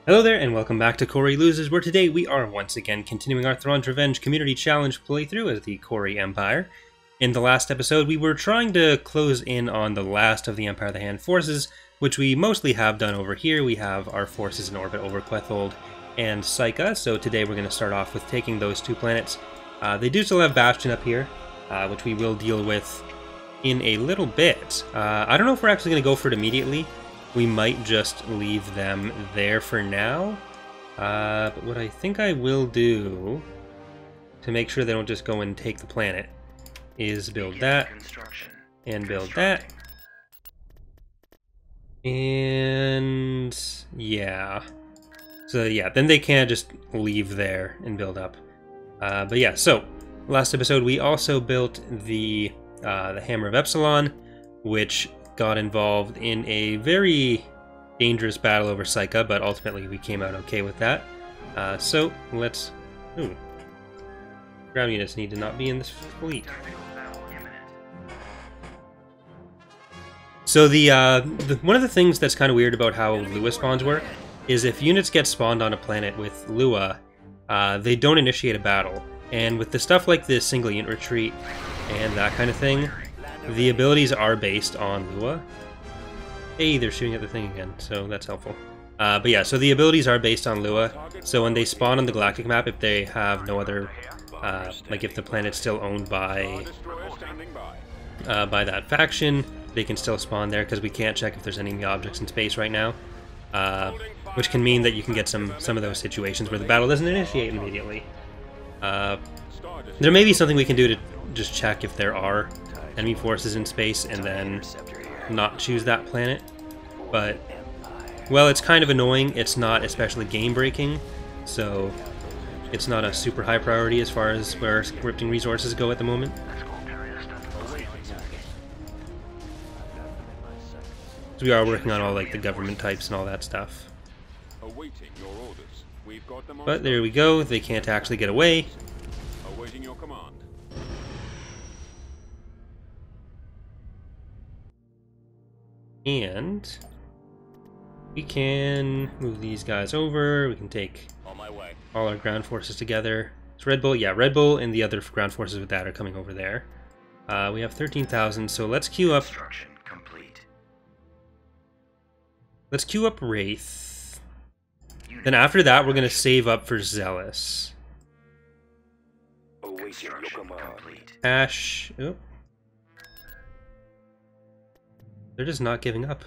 Hello there, and welcome back to Corey Loses, where today we are once again continuing our Thrawn's Revenge Community Challenge playthrough as the Corey Empire. In the last episode, we were trying to close in on the last of the Empire of the Hand forces, which we mostly have done over here. We have our forces in orbit over Quethold and Psycha, so today we're going to start off with taking those two planets. They do still have Bastion up here, which we will deal with in a little bit. I don't know if we're actually going to go for it immediately. We might just leave them there for now, but what I think I will do to make sure they don't just go and take the planet is build that, and build that, and yeah. So yeah, then they can't just leave there and build up. But yeah, so last episode we also built the Hammer of Epsilon, which got involved in a very dangerous battle over Psycha, but ultimately we came out okay with that. So let's... Ooh. Ground units need to not be in this fleet. So one of the things that's kind of weird about how Lua spawns work is if units get spawned on a planet with Lua, they don't initiate a battle. And with the stuff like this single unit retreat and that kind of thing, the abilities are based on Lua. Hey, they're shooting at the thing again, so that's helpful. But yeah, so the abilities are based on Lua, so when they spawn on the galactic map, if they have no other, like if the planet's still owned by that faction, they can still spawn there, because we can't check if there's any objects in space right now. Which can mean that you can get some of those situations where the battle doesn't initiate immediately. There may be something we can do to just check if there are enemy forces in space and then not choose that planet, but well, it's kind of annoying. It's not especially game breaking, so it's not a super high priority as far as where scripting resources go at the moment. So we are working on all like the government types and all that stuff. But there we go, they can't actually get away. Awaiting your command. And we can move these guys over. We can take all our ground forces together. It's Red Bull. Yeah, Red Bull and the other ground forces with that are coming over there. We have 13,000, so let's queue up. Let's queue up Wraith. Then after that, we're going to save up for Zealous. Ash. Oh. They're just not giving up.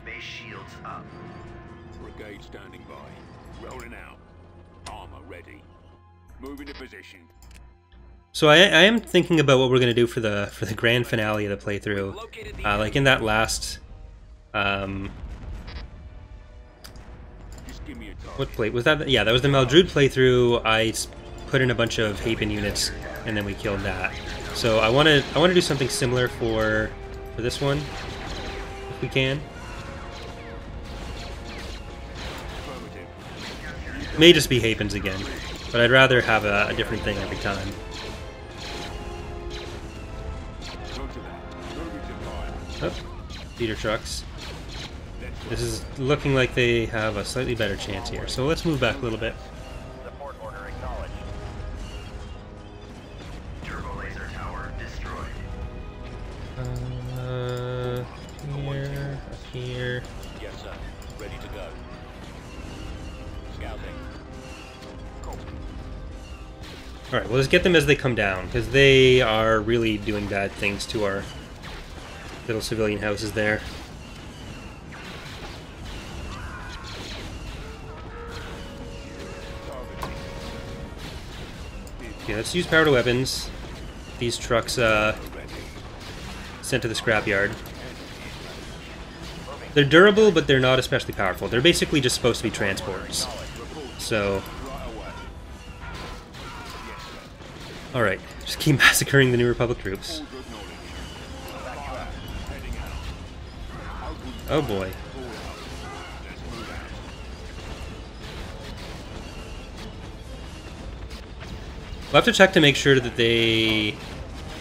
Base shields up. Brigade standing by. Rolling out. Armor ready. Moving to position. So I am thinking about what we're gonna do for the grand finale of the playthrough. Like in that last what plate was that? Yeah, that was the Maldrude playthrough. I put in a bunch of Hapen units, and then we killed that. So I want to do something similar for this one, if we can. May just be Hapens again, but I'd rather have a different thing every time. Oh, feeder trucks. This is looking like they have a slightly better chance here, so let's move back a little bit. Here. Yes, sir. Ready to go. Scouting. Alright, well, let's get them as they come down, because they are really doing bad things to our little civilian houses there. Okay, let's use power to weapons. These trucks sent to the scrapyard. They're durable, but they're not especially powerful. They're basically just supposed to be transports. So... Alright, just keep massacring the New Republic troops. Oh boy. We'll have to check to make sure that they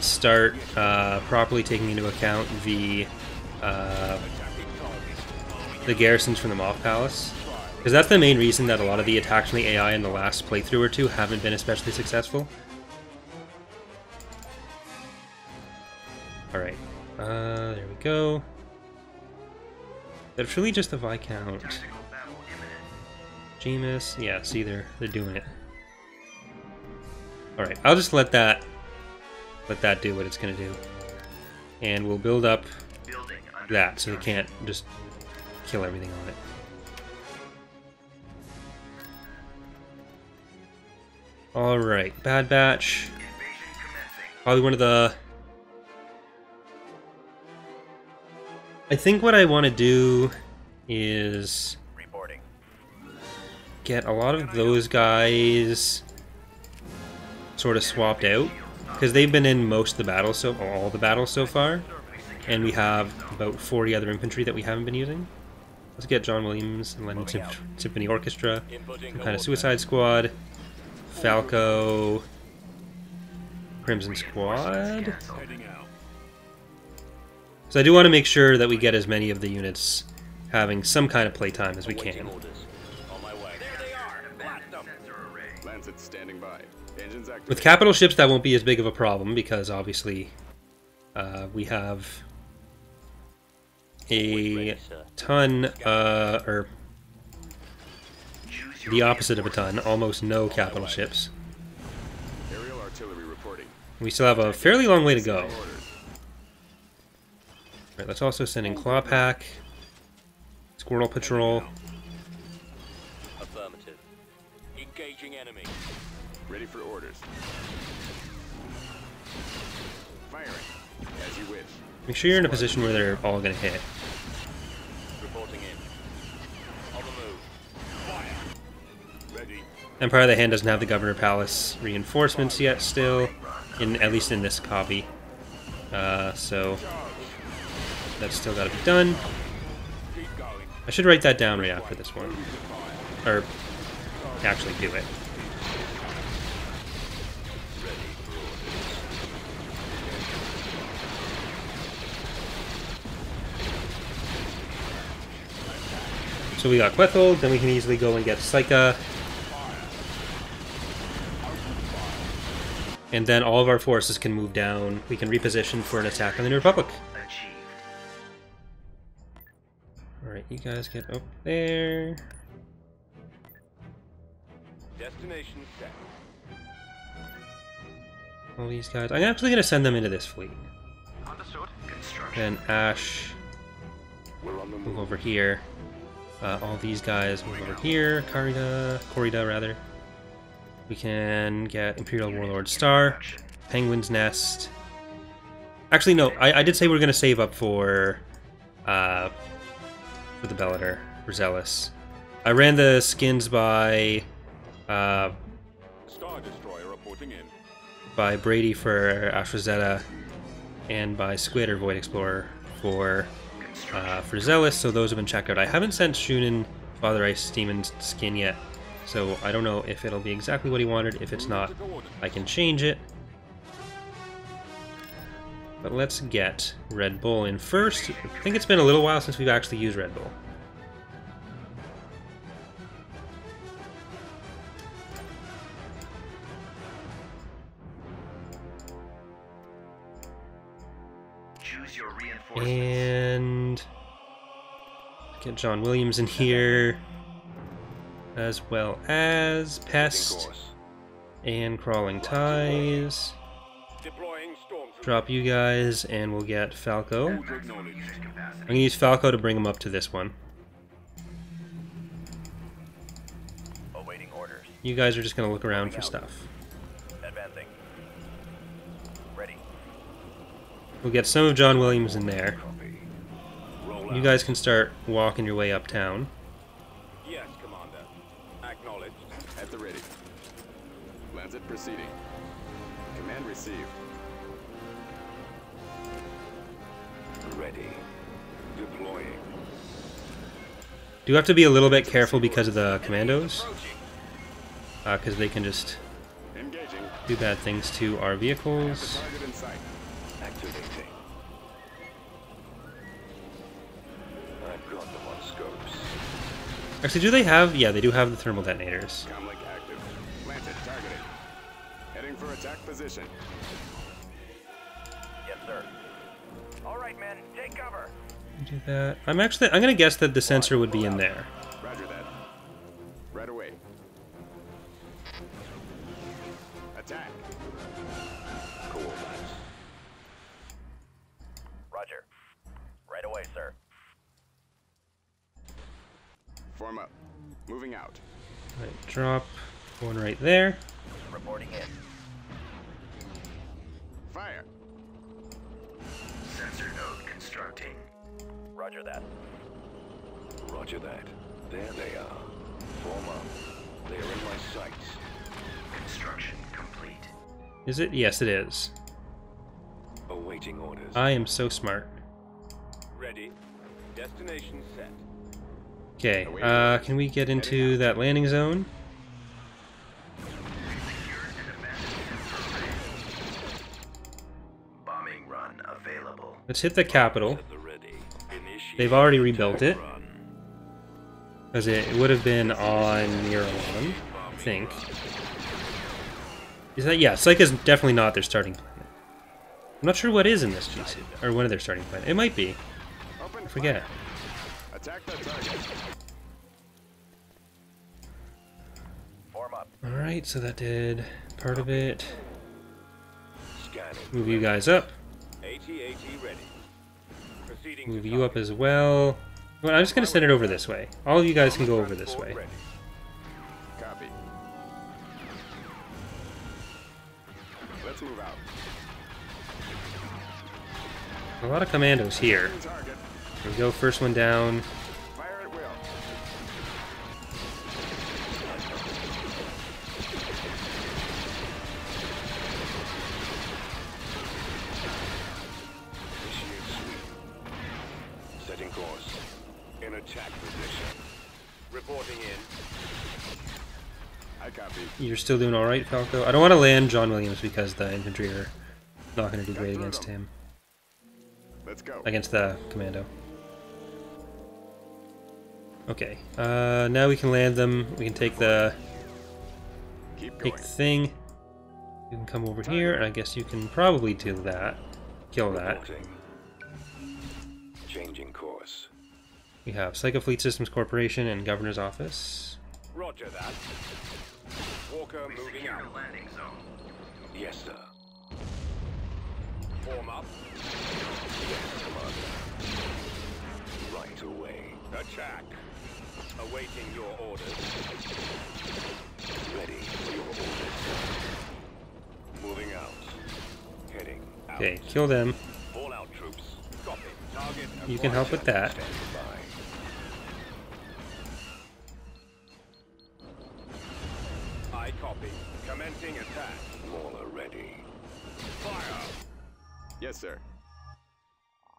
start properly taking into account the garrisons from the Moth Palace. Because that's the main reason that a lot of the attacks from the AI in the last playthrough or two haven't been especially successful. Alright, there we go. That's really just the Viscount. Jameis, yeah, see, they're doing it. Alright, I'll just let that do what it's gonna do. And we'll build up that so they can't just kill everything on it. Alright, Bad Batch. Probably one of the... I think what I want to do is get a lot of those guys sort of swapped out, because they've been in most of the battles, all the battles so far, and we have about 40 other infantry that we haven't been using. Let's get John Williams and London Symphony Orchestra, some kind of Suicide Squad, Falco, Crimson Squad. So I do want to make sure that we get as many of the units having some kind of playtime as we can. With capital ships, that won't be as big of a problem because obviously we have a ton, or the opposite of a ton, almost no capital ships. We still have a fairly long way to go. Right, let's also send in Claw Pack, Squirrel Patrol. Affirmative. Engaging enemy. Ready for orders. Firing. As you wish. Make sure you're in a position where they're all going to hit. Reporting in. On the move. Fire. Ready. Empire of the Hand doesn't have the Governor Palace reinforcements yet still, at least in this copy. So that's still got to be done. I should write that down right after this one. Or actually do it. So we got Quethold, then we can easily go and get Psycha. And then all of our forces can move down. We can reposition for an attack on the New Republic. Alright, you guys get up there. Destination set. All these guys. I'm actually going to send them into this fleet. Then Ash, move over here. All these guys move over here. Corrida, rather. We can get Imperial Warlord Star, Penguin's Nest. Actually, no. I did say we were going to save up for the Bellator, Zealous. I ran the skins by Star Destroyer reporting in. by Brady for Ash and by Squid or Void Explorer for Zealous, so those have been checked out. I haven't sent Shunin Father Ice Demon's skin yet, so I don't know if it'll be exactly what he wanted. If it's not, I can change it. But let's get Red Bull in first. I think it's been a little while since we've actually used Red Bull. Choose your reinforcements. And get John Williams in here, as well as Pest and Crawling Ties. Deploying storm. Drop you guys, and we'll get Falco. I'm gonna use Falco to bring him up to this one. Awaiting orders. You guys are just gonna look around for stuff. Advancing. Ready. We'll get some of John Williams in there. Roll You out. guys can start walking your way uptown. Yes, Commander. Acknowledged. At the ready. Lancet proceeding. Command received. Ready. Deploying. Do have to be a little bit careful because of the commandos, because they can just Engaging. do bad things to our vehicles. Target in sight. Activating. I've got them on scopes. Actually, do they have... Yeah, they do have the thermal detonators. Comlink active. Planted. Targeting. Heading for attack position. Yes, sir. All right, men, take cover. Do that. I'm gonna guess that the sensor would be in there. Roger that. Right away. Attack. Cool. Roger. Right away, sir. Form up. Moving out. Right, drop one right there. Reporting in. Fire. Sensor node constructing. Roger that. Roger that. There they are. Form up. They are in my sights. Construction complete. Is it? Yes, it is. Awaiting orders. I am so smart. Ready. Destination set. Okay, can we get into that landing zone? Bombing run available. Let's hit the capital. At the ready. Initiate They've already rebuilt attack it. run. Because it would have been on Miralon, I think. Is that... Yeah, Psyche is definitely not their starting planet. I'm not sure what is in this GC, or one of their starting planet. It might be. Open I forget. fire. Attack the target. Form up. Alright, so that did part of it. Scanning. Move you guys up. AT ready. Proceeding Move to you up as well. Well, I'm just going to send it over this way. All of you guys can go over this way. ready. Copy. Let's move out. A lot of commandos here. Target. Here we go, first one down. Fire at will. Initiate sweep. Setting course. In attack position. Reporting in. I copy. You're still doing alright, Falco? I don't want to land John Williams because the infantry are not going to do great through against them. him. Let's go. Against the commando. Okay, now we can land them. We can take the Keep going. thing. You can come over here, and I guess you can probably do that. Kill that. Reporting. Changing course. We have Psycho Fleet Systems Corporation and Governor's Office. Roger that. Walker moving out. landing zone. Yes, sir. Form up. Yes, Commander. Right away. Attack. Awaiting your orders. Ready for your orders, sir. Moving out. Heading out. Okay, kill them. All out troops. Copy. Target. You can help with that. Standing by. I copy. Commencing attack. Mauler ready. Fire. Yes, sir.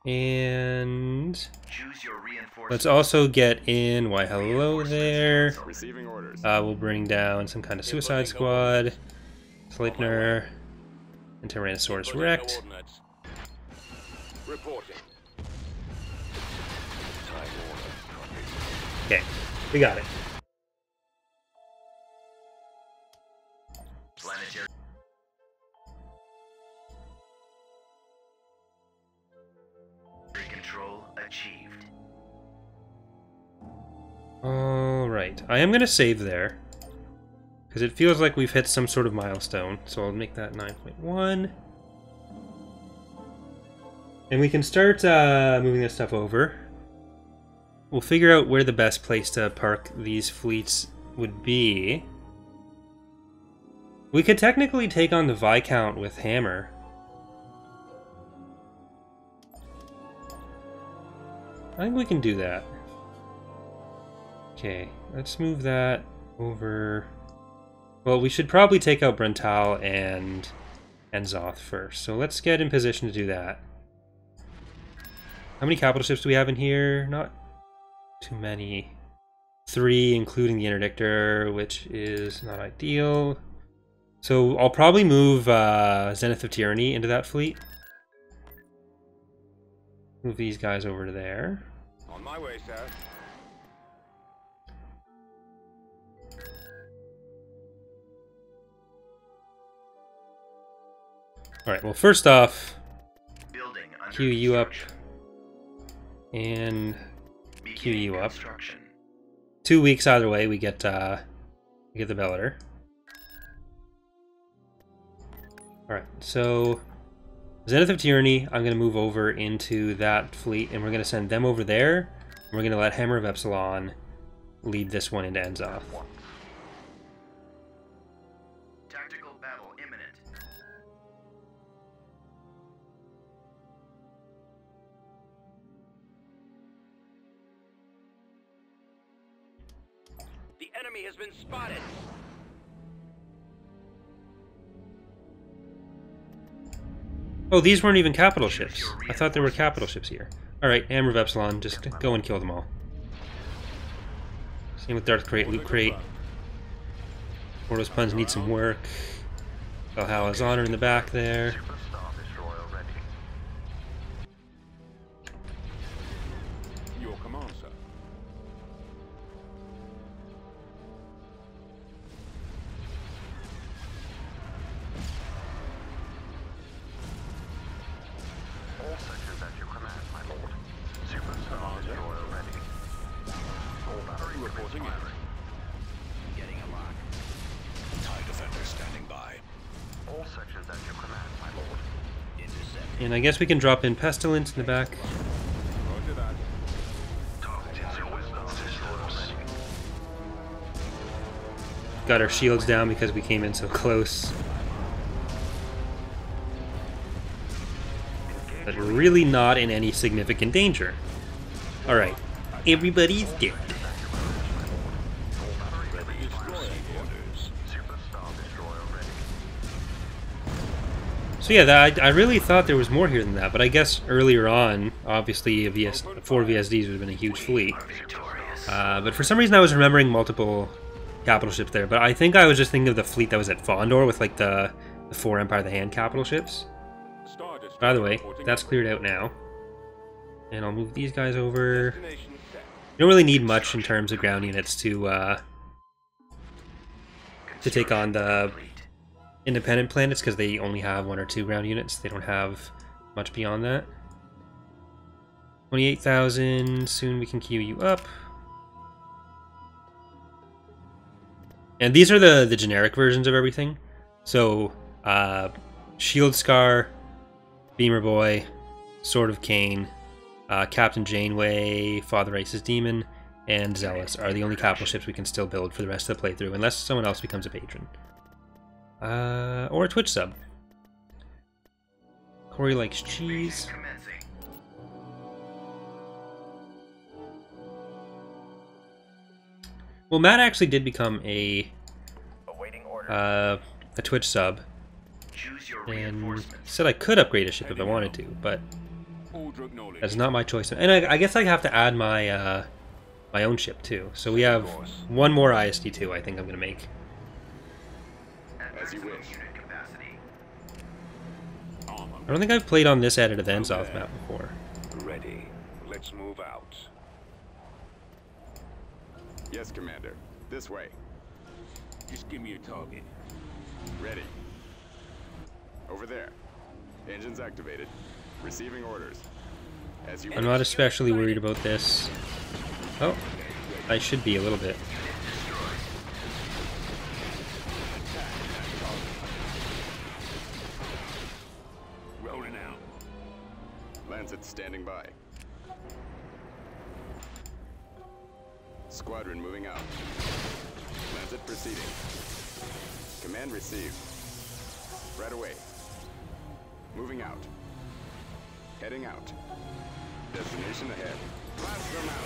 And Choose your reinforcement. let's also get in. Why, hello there. Receiving orders. We'll bring down some kind of suicide squad. Sleipner. And Tyrannosaurus Rex. Coordinates. Reporting. Time order. Copy. Okay, we got it. Planetary. Control achieved. Alright, I am going to save there. Because it feels like we've hit some sort of milestone. So I'll make that 9.1. And we can start moving this stuff over. We'll figure out where the best place to park these fleets would be. We could technically take on the Viscount with Hammer. I think we can do that. Okay, let's move that over. Well, we should probably take out Brental and Zoth first. So let's get in position to do that. How many capital ships do we have in here? Not too many. 3, including the Interdictor, which is not ideal. So I'll probably move Zenith of Tyranny into that fleet. Move these guys over to there. On my way, sir. Alright, well first off, Building under queue you up construction. and queue Beginning you up. construction. 2 weeks either way, we get the Bellator. Alright, so Zenith of Tyranny, I'm going to move over into that fleet, and we're going to send them over there. And we're going to let Hammer of Epsilon lead this one into Enzoth. Tactical battle imminent. The enemy has been spotted. Oh, these weren't even capital ships. I thought there were capital ships here. Alright, Hammer of Epsilon, just go and kill them all. Same with Darth Crate, Loot Crate. Ordos Puns need some work. Valhalla's Honor in the back there. Your command, sir. All sections at your command, my lord. Superstar destroyer ready. All battery Reporting in. Getting a lock. TIE Defender standing by. All sections at your command, my lord. Intercept. And I guess we can drop in Pestilence in the back. Roger that. Targeting your wisdom destroyer ready. Got our shields down because we came in so close. But we're really not in any significant danger. Alright, everybody's dead. Superstar destroyer ready. So yeah, I really thought there was more here than that, but I guess earlier on, obviously, 4 VSDs would have been a huge fleet. Victorious. But for some reason I was remembering multiple capital ships there, but I think I was just thinking of the fleet that was at Fondor with like the 4 Empire of the Hand capital ships. Star destroyer By the way, reporting that's in. cleared out now. And I'll move these guys over. Destination set. You don't really need much in terms of ground units to take on the independent planets because they only have 1 or 2 ground units. They don't have much beyond that. 28,000. Soon we can queue you up. And these are the generic versions of everything. So, Shield Scar, Beamer Boy, Sword of Cain, Captain Janeway, Father Ice's Demon, and Zealous are the only capital ships we can still build for the rest of the playthrough, unless someone else becomes a patron. Or a Twitch sub. Corey likes cheese. Commencing. Well, Matt actually did become Awaiting order. a Twitch sub, Choose your and reinforcements. said I could upgrade a ship if I wanted to, but Order acknowledged. that's not my choice. And I guess I have to add my my own ship too. So we have one more ISD2 I think I'm going to make. At As you maximum wish. unit capacity. Armor I don't think I've played on this edit of the Enzoth map before. Ready. Let's move out. Yes, Commander. This way. just give me a target. Ready. Over there. Engines activated. Receiving orders. As you I'm not especially worried about this. Oh, I should be a little bit. Rolling out. Lancet standing by. Squadron moving out. Lancet proceeding. Command received. Right away. Moving out. Heading out. Destination ahead. Blast them out.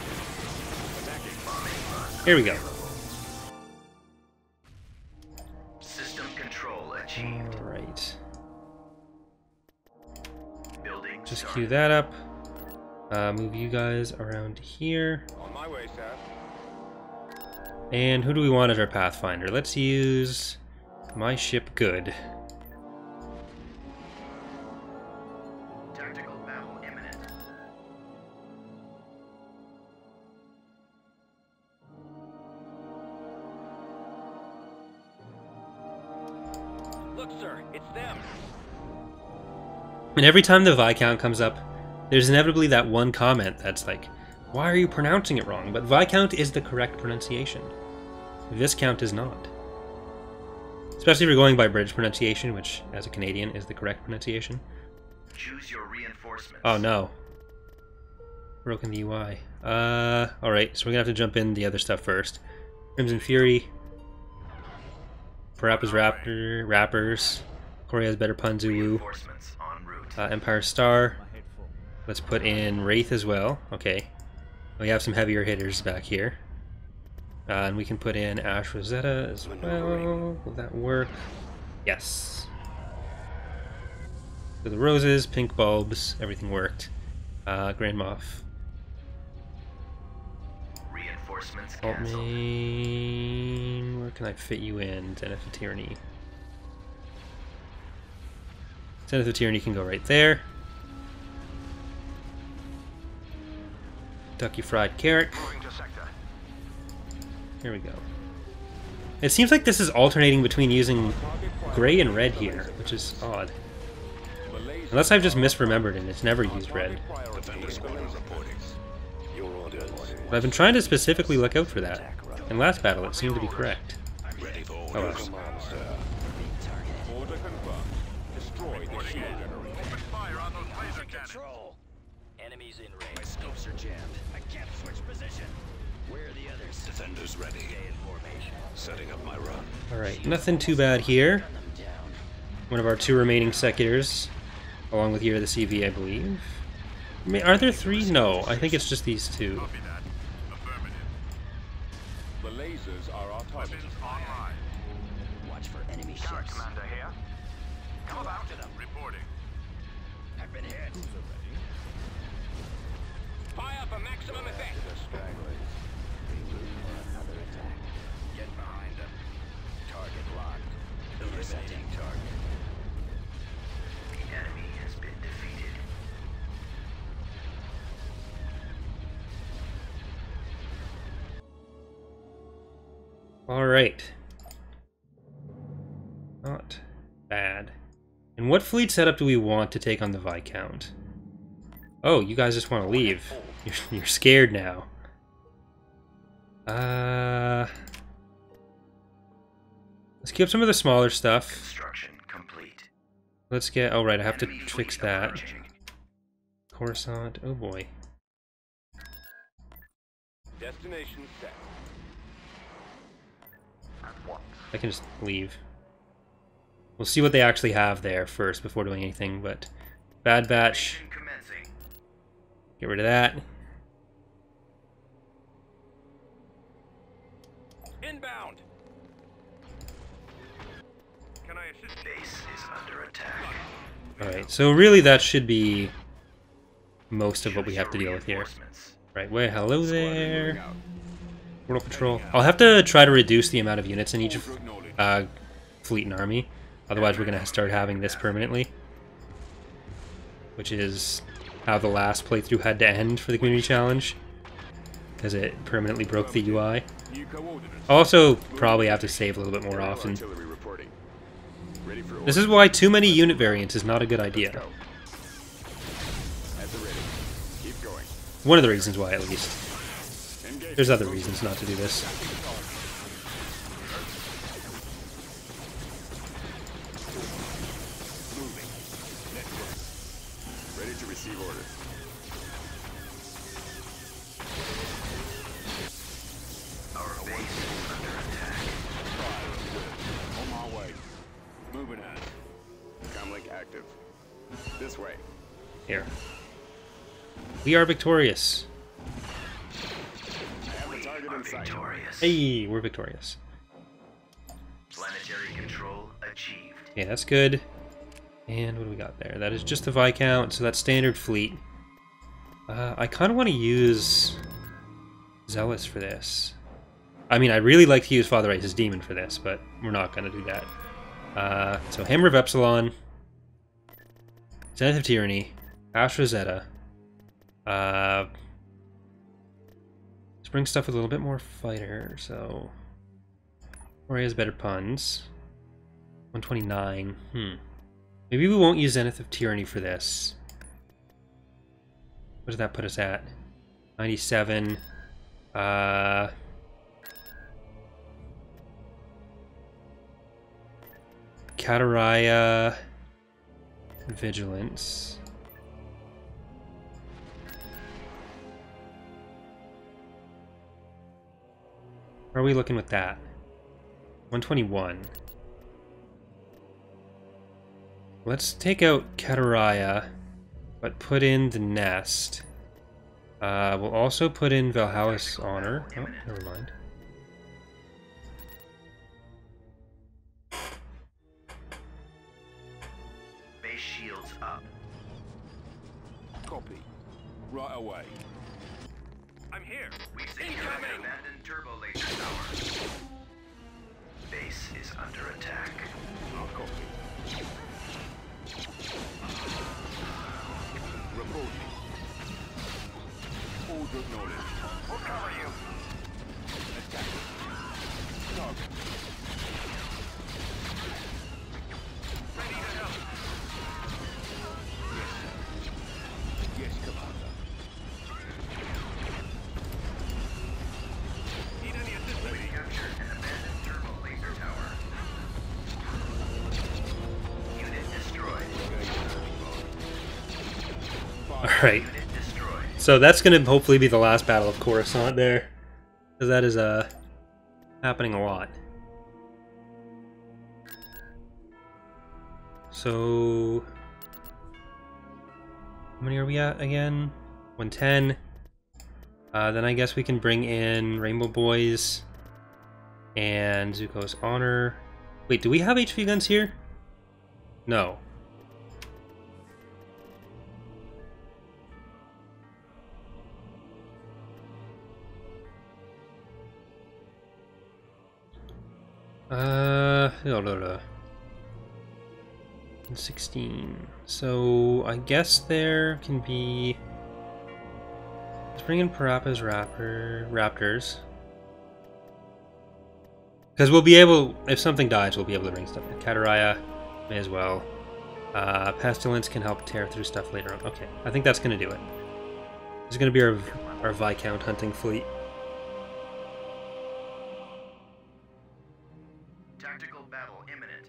Attacking. Here we go. System control achieved. Alright. Building Just started. queue that up. Move you guys around here. On my way, sir. And who do we want as our Pathfinder? Let's use my ship good. Tactical battle imminent. Look, sir, it's them. And every time the Viscount comes up, there's inevitably that one comment that's like, why are you pronouncing it wrong? But Viscount is the correct pronunciation. Viscount is not. Especially if you're going by British pronunciation, which, as a Canadian, is the correct pronunciation. Choose your reinforcements. Oh no. Broken the UI. Alright, so we're gonna have to jump in the other stuff first. Crimson Fury. Parappa's Rappers. Corey has better puns, Uwu. Reinforcements en route. Empire Star. Let's put in Wraith as well. Okay. We have some heavier hitters back here. And we can put in Ash Rosetta as well. Will that work? Yes. So the roses, pink bulbs, everything worked. Grand Moff. Reinforcements Alt canceled. main. Where can I fit you in? Zenith of Tyranny. Zenith of Tyranny can go right there. Ducky Fried Carrot. Moving to sector. Here we go. It seems like this is alternating between using gray and red here, which is odd. Unless I've just misremembered and it's never used red. Defender squadron reporting. Your orders. But I've been trying to specifically look out for that. In last battle, it seemed to be correct. Ready for Oh, orders. well. Command, sir. Order confirmed. Destroy the shield generator. Open fire on those laser cannons. Control. Enemies in range. My scopes are jammed. I can't switch position. Where are the others? Defenders ready. Stay in formation. Setting up my run. Alright, nothing too bad here. One of our two remaining sectors, along with Year of the CV, I believe. I mean, are there three? No, I think it's just these two. Copy that. Affirmative. The lasers are our target. Online. Watch for enemy Tower commander here. Come about to them. Reporting. I've been hit. Fire for maximum effect. Get behind them. Target locked. Eliminating target. The enemy has been defeated. Alright. Not bad. And what fleet setup do we want to take on the Viscount? Oh, you guys just want to leave. You're scared now. Let's keep some of the smaller stuff. Construction complete. Let's get... Oh, right, I have to Enemy fix fleet that. approaching. Coruscant. Oh, boy. Destination set. I can just leave. We'll see what they actually have there first before doing anything, but... Bad Batch. Mission commencing. Get rid of that. Inbound. Can I assist? Base is under attack. Alright, so really that should be most of what we have to deal with here. Reinforcements. Right, well, hello Moving there. out. World Patrol. I'll have to try to reduce the amount of units in each fleet and army. Otherwise we're going to start having this permanently. Which is how the last playthrough had to end for the community challenge. Because it permanently broke the UI. New coordinates. I'll also probably have to save a little bit more often. Artillery reporting. Ready for This orders. is why too many unit variants is not a good idea. Go. At the ready. Keep going. One of the reasons why, at least. Engage. There's other reasons not to do this. Moving. Network. Ready to receive orders. Our base is under attack. On my way. Moving out. Comlink active. This way. Here. We are victorious. I have the target Are in sight. victorious. Hey, we're victorious. Planetary control achieved. Okay, that's good. And what do we got there? That is just the Viscount, so that's standard fleet. I kind of want to use Zealous for this. I mean, I'd really like to use Father Ice's Demon for this, but we're not going to do that. So Hammer of Epsilon, Zenith of Tyranny, Astra Zeta. Let's bring stuff with a little bit more fighter, so... Or he has better puns. 129. Maybe we won't use Zenith of Tyranny for this. What does that put us at? 97. Kataraya. Vigilance. How are we looking with that? 121. Let's take out Kataraya, but put in the Nest. We'll also put in Valhalla's Honor. Oh, never mind. Base shields up. Copy. Right away. I'm here. We've secured an abandoned turbo laser tower. Base is under attack. I'll copy. Reporting. Order acknowledged. We'll cover you. Attack. Target. Ready to help. Yes, sir. Yes, Commander. Need any assistance? We captured an abandoned turbo laser tower. Unit destroyed. Alright. Unit destroyed. So that's going to hopefully be the last battle of Coruscant there. Because that is happening a lot. So... How many are we at again? 110. Then I guess we can bring in Rainbow Boys and Zuko's Honor. Wait, do we have HV guns here? No. No. 16. So I guess there can be. Let's bring in Parappa's Raptors. Because we'll be able, if something dies, we'll be able to bring stuff in. Kataraya may as well. Pestilence can help tear through stuff later on. Okay, I think that's going to do it. This is going to be our Viscount hunting fleet. Tactical battle imminent.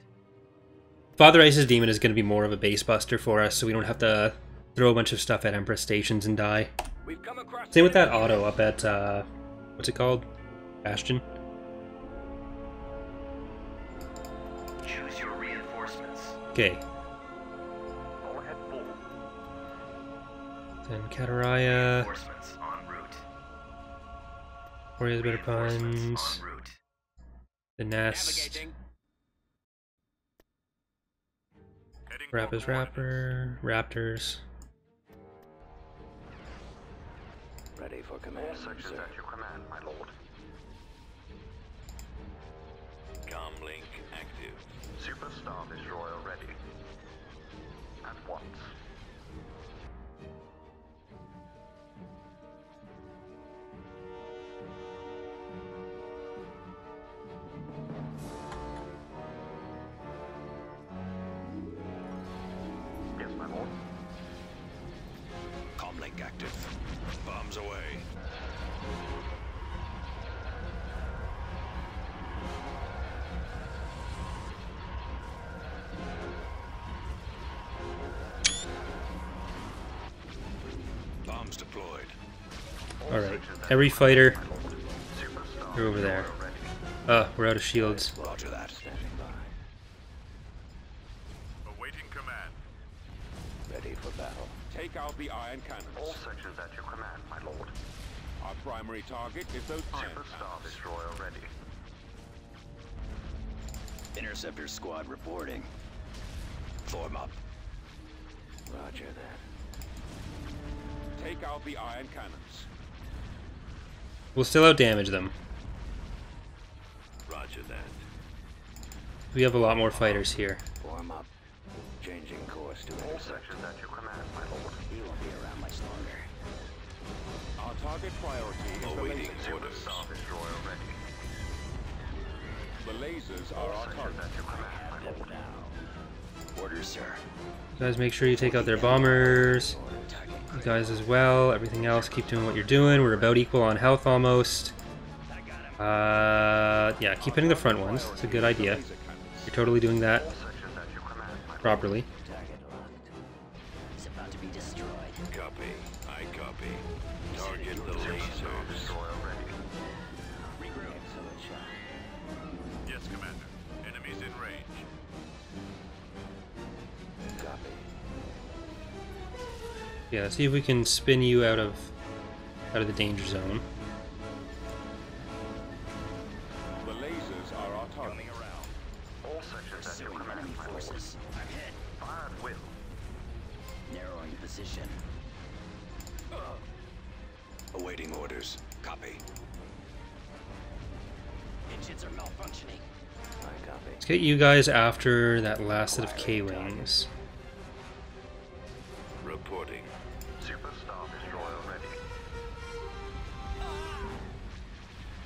Father Ice's Demon is going to be more of a base buster for us, so we don't have to throw a bunch of stuff at Empress stations and die. We've come across. Same with that auto up at, what's it called? Bastion? Choose your reinforcements. Okay. All head full. Then Kataraya. Reinforcements en route. Warriors better Reinforcements puns. en route. The Nest. Navigating. Heading for Parappa's coordinates. Raptors. Ready for command, All sections sir. at your command, my lord. Comlink active. Superstar destroyer ready. At once. Yes, my lord. Comlink active. Bombs away. Bombs deployed. Alright, every fighter, Superstar they're over there. destroyer ready. We're out of shields. Roger that. Standing by. Awaiting command. Ready for battle. Take out the iron cannons. All sections at your command, my lord. Our primary target is those iron Superstar cannons. destroyer ready. Interceptor squad reporting. Form up. Roger that. Take out the iron cannons. We'll still outdamage them. Roger that. We have a lot more fighters here. Form up. Changing course to All intercept. sections at your command, my lord. He won't be around much longer. Our target priority is the Awaiting lasers. orders. Star Destroyer ready. The lasers are our Sections target. at your command, my lord. Orders, sir. You guys make sure you take out their bombers. You guys as well. Everything else, keep doing what you're doing. We're about equal on health almost. Yeah, keep hitting the front ones. It's a good idea. You're totally doing that Sections at your command, my lord. properly. Target locked. He's about to be destroyed. Copy. I copy. Target the lasers. Destroyer ready. Excellent shot. Yes, Commander. Enemies in range. Copy. Yeah, see if we can spin you out of the danger zone. The lasers are our target. Coming around. All sections at your Pursuing command, enemy my lord. forces. I'm hit. Fire at will. Narrowing position. Awaiting orders. Copy. Engines are malfunctioning. I copy. Let's get you guys after that last set of K-Wings. Reporting. Super Star Destroyer ready.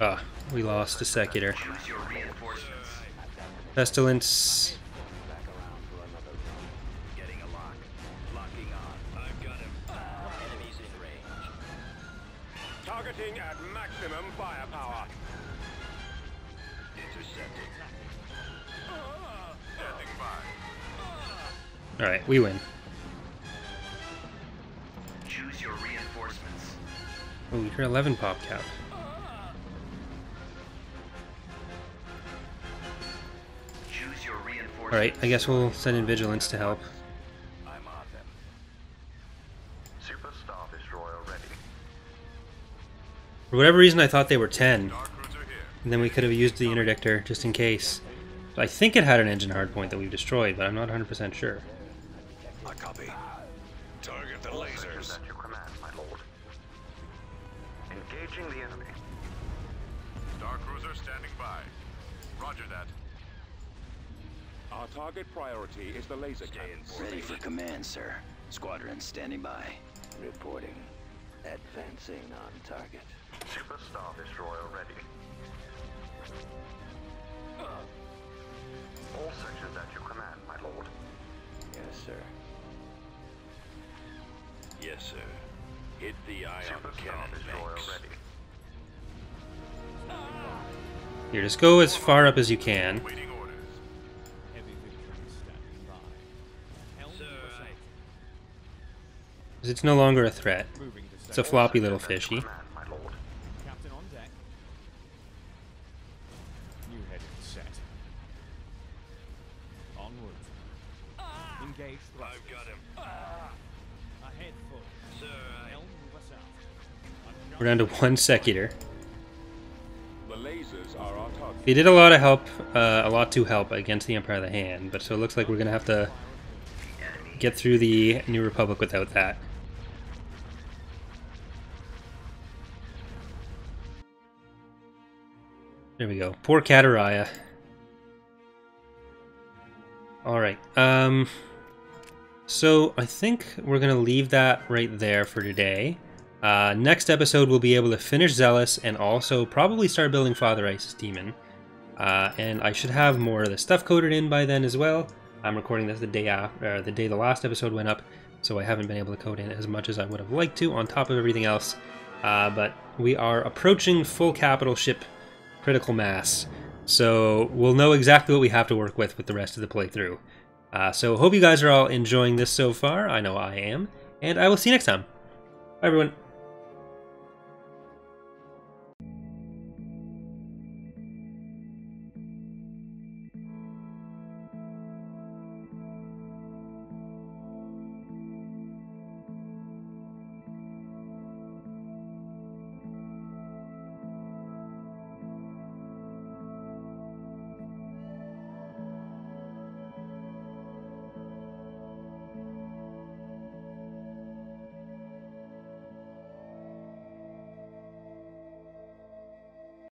Ah, we lost a Secular. Choose your reinforcements. Pestilence. Back around for another run. Getting a lock. Locking on. I've got him. Enemies in range. Targeting at maximum firepower. Intercepted. Standing by. Alright, we win. Choose your reinforcements. Oh, you're 11 pop cap. Choose your reinforcements. Alright, I guess we'll send in Vigilance to help. I'm on them. Super Star Destroyer ready. For whatever reason, I thought they were 10. Star Cruiser here. And then we could have used the interdictor just in case. I think it had an engine hardpoint that we've destroyed, but I'm not 100% sure. I copy. Target the Sections at your command, my lord. Engaging the enemy. Star Cruiser standing by. Roger that. Our target priority is the laser cannons. Ready for command, sir. Squadron standing by. Reporting. Advancing on target. Super Star Destroyer ready. All sections at your command, my lord. Yes, sir. Yes, sir. Hit the ion Super Star cannon Destroyer banks. ready. Here, just go as far up as you can. Waiting orders. Sir, 'Cause it's no longer a threat. It's a floppy little fishy. Command, my lord. Captain on deck. New heading set. Onwards. Engage thrusters. I've got him. Ahead foot. Sir, Helm move us out. We're down to 1 Secular. The lasers are our target. They did a lot of help, a lot to help against the Empire of the Hand, but so it looks like we're gonna have to get through the New Republic without that. There we go. Poor Kataraya. Alright, so I think we're gonna leave that right there for today. Next episode we'll be able to finish Zealous and also probably start building Father Ice's Demon. And I should have more of the stuff coded in by then as well. I'm recording this the day after, the day the last episode went up, so I haven't been able to code in as much as I would have liked to on top of everything else. But we are approaching full capital ship critical mass, so we'll know exactly what we have to work with the rest of the playthrough. So hope you guys are all enjoying this so far. I know I am, and I will see you next time. Bye everyone.